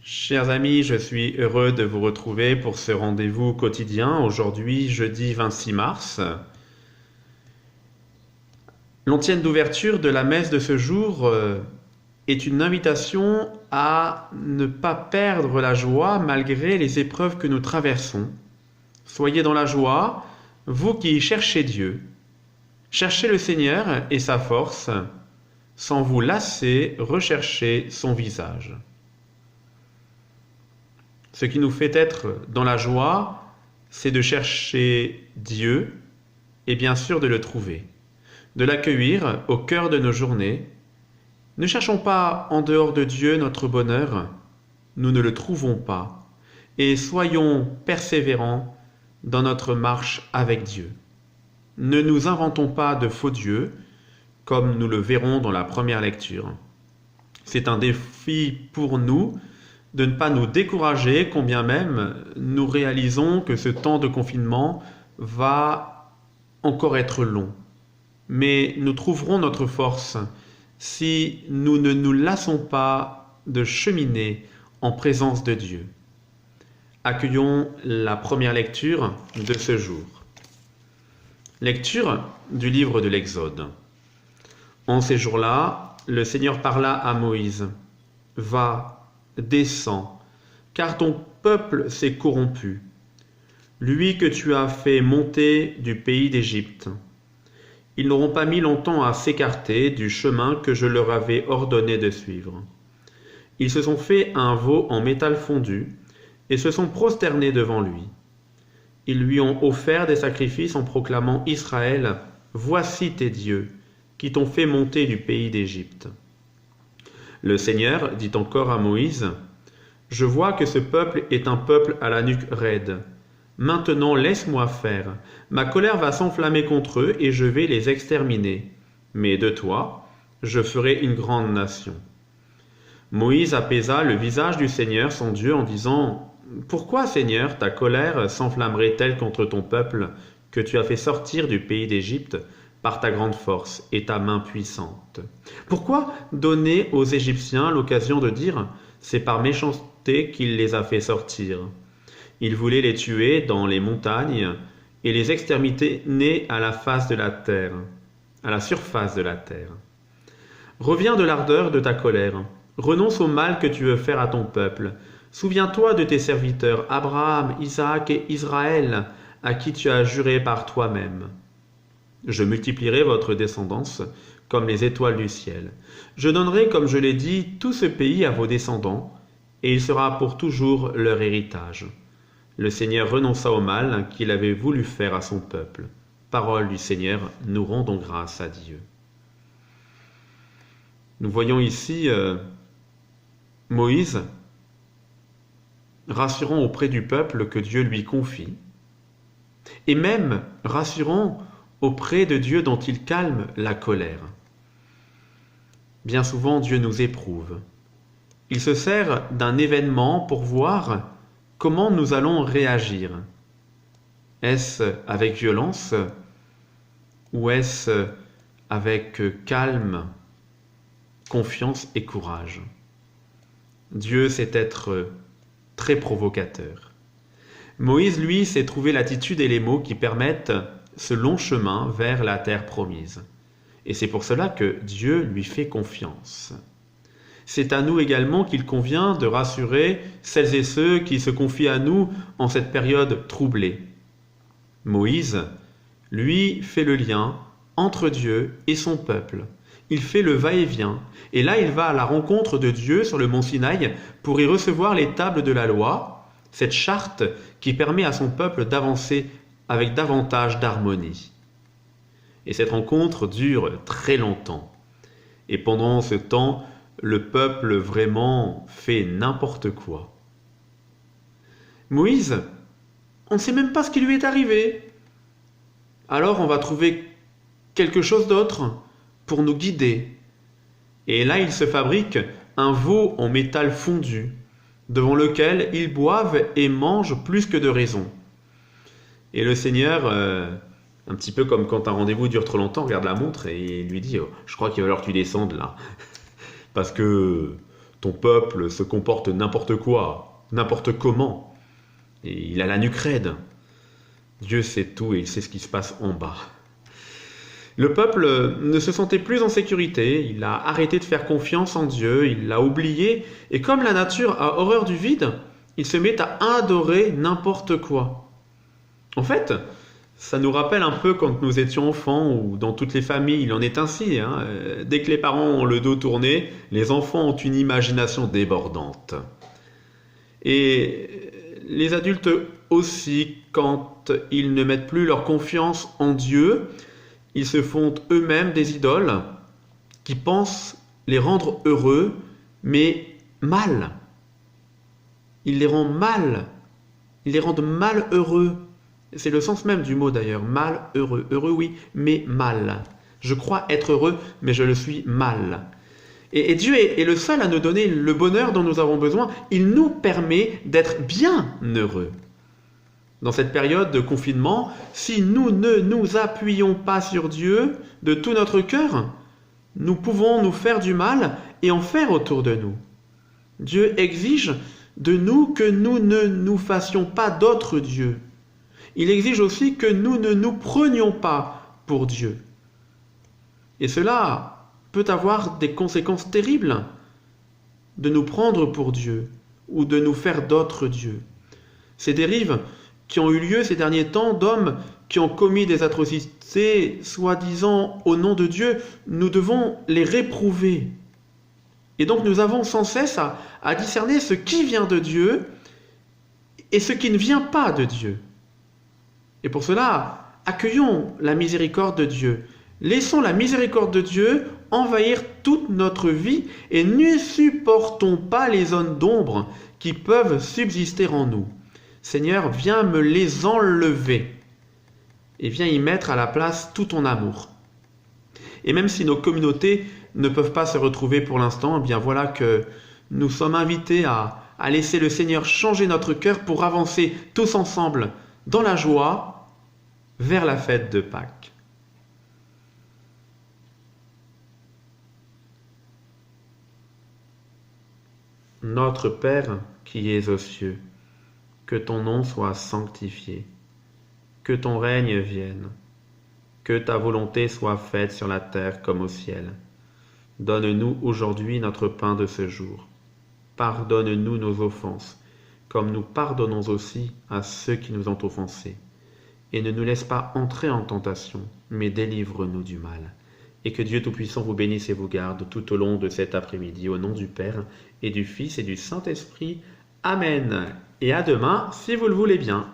Chers amis, je suis heureux de vous retrouver pour ce rendez-vous quotidien. Aujourd'hui, jeudi 26 mars. L'antienne d'ouverture de la messe de ce jour est une invitation à ne pas perdre la joie malgré les épreuves que nous traversons. Soyez dans la joie, vous qui cherchez Dieu. Cherchez le Seigneur et sa force, sans vous lasser, recherchez son visage. Ce qui nous fait être dans la joie, c'est de chercher Dieu et bien sûr de le trouver, de l'accueillir au cœur de nos journées. Ne cherchons pas en dehors de Dieu notre bonheur, nous ne le trouvons pas, et soyons persévérants dans notre marche avec Dieu. Ne nous inventons pas de faux dieux, comme nous le verrons dans la première lecture. C'est un défi pour nous de ne pas nous décourager, combien même nous réalisons que ce temps de confinement va encore être long. Mais nous trouverons notre force si nous ne nous lassons pas de cheminer en présence de Dieu. Accueillons la première lecture de ce jour. Lecture du livre de l'Exode. En ces jours-là, le Seigneur parla à Moïse. « Va, descends, car ton peuple s'est corrompu, lui que tu as fait monter du pays d'Égypte. Ils n'auront pas mis longtemps à s'écarter du chemin que je leur avais ordonné de suivre. Ils se sont fait un veau en métal fondu et se sont prosternés devant lui. Ils lui ont offert des sacrifices en proclamant « Israël, voici tes dieux, qui t'ont fait monter du pays d'Égypte. » Le Seigneur dit encore à Moïse, « Je vois que ce peuple est un peuple à la nuque raide. Maintenant laisse-moi faire. Ma colère va s'enflammer contre eux et je vais les exterminer. Mais de toi, je ferai une grande nation. » Moïse apaisa le visage du Seigneur son Dieu en disant, « Pourquoi, Seigneur, ta colère s'enflammerait-elle contre ton peuple que tu as fait sortir du pays d'Égypte par ta grande force et ta main puissante? Pourquoi donner aux Égyptiens l'occasion de dire « C'est par méchanceté qu'il les a fait sortir ». Il voulait les tuer dans les montagnes et les exterminer à la face de la terre, à la surface de la terre. Reviens de l'ardeur de ta colère, renonce au mal que tu veux faire à ton peuple. Souviens-toi de tes serviteurs Abraham, Isaac et Israël, à qui tu as juré par toi-même. Je multiplierai votre descendance comme les étoiles du ciel. Je donnerai, comme je l'ai dit, tout ce pays à vos descendants, et il sera pour toujours leur héritage. Le Seigneur renonça au mal qu'il avait voulu faire à son peuple. Parole du Seigneur, nous rendons grâce à Dieu. Nous voyons ici Moïse rassurant auprès du peuple que Dieu lui confie, et même rassurant auprès de Dieu dont il calme la colère. Bien souvent, Dieu nous éprouve. Il se sert d'un événement pour voir comment nous allons réagir. Est-ce avec violence ou est-ce avec calme, confiance et courage? Dieu sait être très provocateur. Moïse, lui, sait trouver l'attitude et les mots qui permettent ce long chemin vers la terre promise. Et c'est pour cela que Dieu lui fait confiance. C'est à nous également qu'il convient de rassurer celles et ceux qui se confient à nous en cette période troublée. Moïse, lui, fait le lien entre Dieu et son peuple. Il fait le va-et-vient, et là il va à la rencontre de Dieu sur le mont Sinaï pour y recevoir les tables de la loi, cette charte qui permet à son peuple d'avancer avec davantage d'harmonie. Et cette rencontre dure très longtemps. Et pendant ce temps, le peuple vraiment fait n'importe quoi. Moïse, on ne sait même pas ce qui lui est arrivé. Alors on va trouver quelque chose d'autre pour nous guider. Et là, il se fabrique un veau en métal fondu, devant lequel ils boivent et mangent plus que de raison. Et le Seigneur, un petit peu comme quand un rendez-vous dure trop longtemps, regarde la montre et lui dit « Je crois qu'il va falloir que tu descendes là. Parce que ton peuple se comporte n'importe quoi, n'importe comment, et il a la nuque raide. Dieu sait tout et il sait ce qui se passe en bas. Le peuple ne se sentait plus en sécurité, il a arrêté de faire confiance en Dieu, il l'a oublié, et comme la nature a horreur du vide, il se met à adorer n'importe quoi. En fait, ça nous rappelle un peu quand nous étions enfants, ou dans toutes les familles, il en est ainsi. Dès que les parents ont le dos tourné, les enfants ont une imagination débordante. Et les adultes aussi, quand ils ne mettent plus leur confiance en Dieu, ils se font eux-mêmes des idoles qui pensent les rendre heureux, mais mal. Ils les rendent mal. Ils les rendent malheureux. C'est le sens même du mot d'ailleurs, malheureux. Heureux oui, mais mal. Je crois être heureux, mais je le suis mal. Et Dieu est le seul à nous donner le bonheur dont nous avons besoin. Il nous permet d'être bien heureux. Dans cette période de confinement, si nous ne nous appuyons pas sur Dieu de tout notre cœur, nous pouvons nous faire du mal et en faire autour de nous. Dieu exige de nous que nous ne nous fassions pas d'autres dieux. Il exige aussi que nous ne nous prenions pas pour Dieu. Et cela peut avoir des conséquences terribles de nous prendre pour Dieu ou de nous faire d'autres dieux. Ces dérives qui ont eu lieu ces derniers temps d'hommes qui ont commis des atrocités, soi-disant au nom de Dieu, nous devons les réprouver. Et donc nous avons sans cesse à discerner ce qui vient de Dieu et ce qui ne vient pas de Dieu. Et pour cela, accueillons la miséricorde de Dieu. Laissons la miséricorde de Dieu envahir toute notre vie et ne supportons pas les zones d'ombre qui peuvent subsister en nous. Seigneur, viens me les enlever et viens y mettre à la place tout ton amour. Et même si nos communautés ne peuvent pas se retrouver pour l'instant, eh bien voilà que nous sommes invités à laisser le Seigneur changer notre cœur pour avancer tous ensemble dans la joie vers la fête de Pâques. Notre Père qui es aux cieux, que ton nom soit sanctifié, que ton règne vienne, que ta volonté soit faite sur la terre comme au ciel. Donne-nous aujourd'hui notre pain de ce jour. Pardonne-nous nos offenses, comme nous pardonnons aussi à ceux qui nous ont offensés. Et ne nous laisse pas entrer en tentation, mais délivre-nous du mal. Et que Dieu Tout-Puissant vous bénisse et vous garde tout au long de cet après-midi, au nom du Père et du Fils et du Saint-Esprit. Amen. Et à demain, si vous le voulez bien.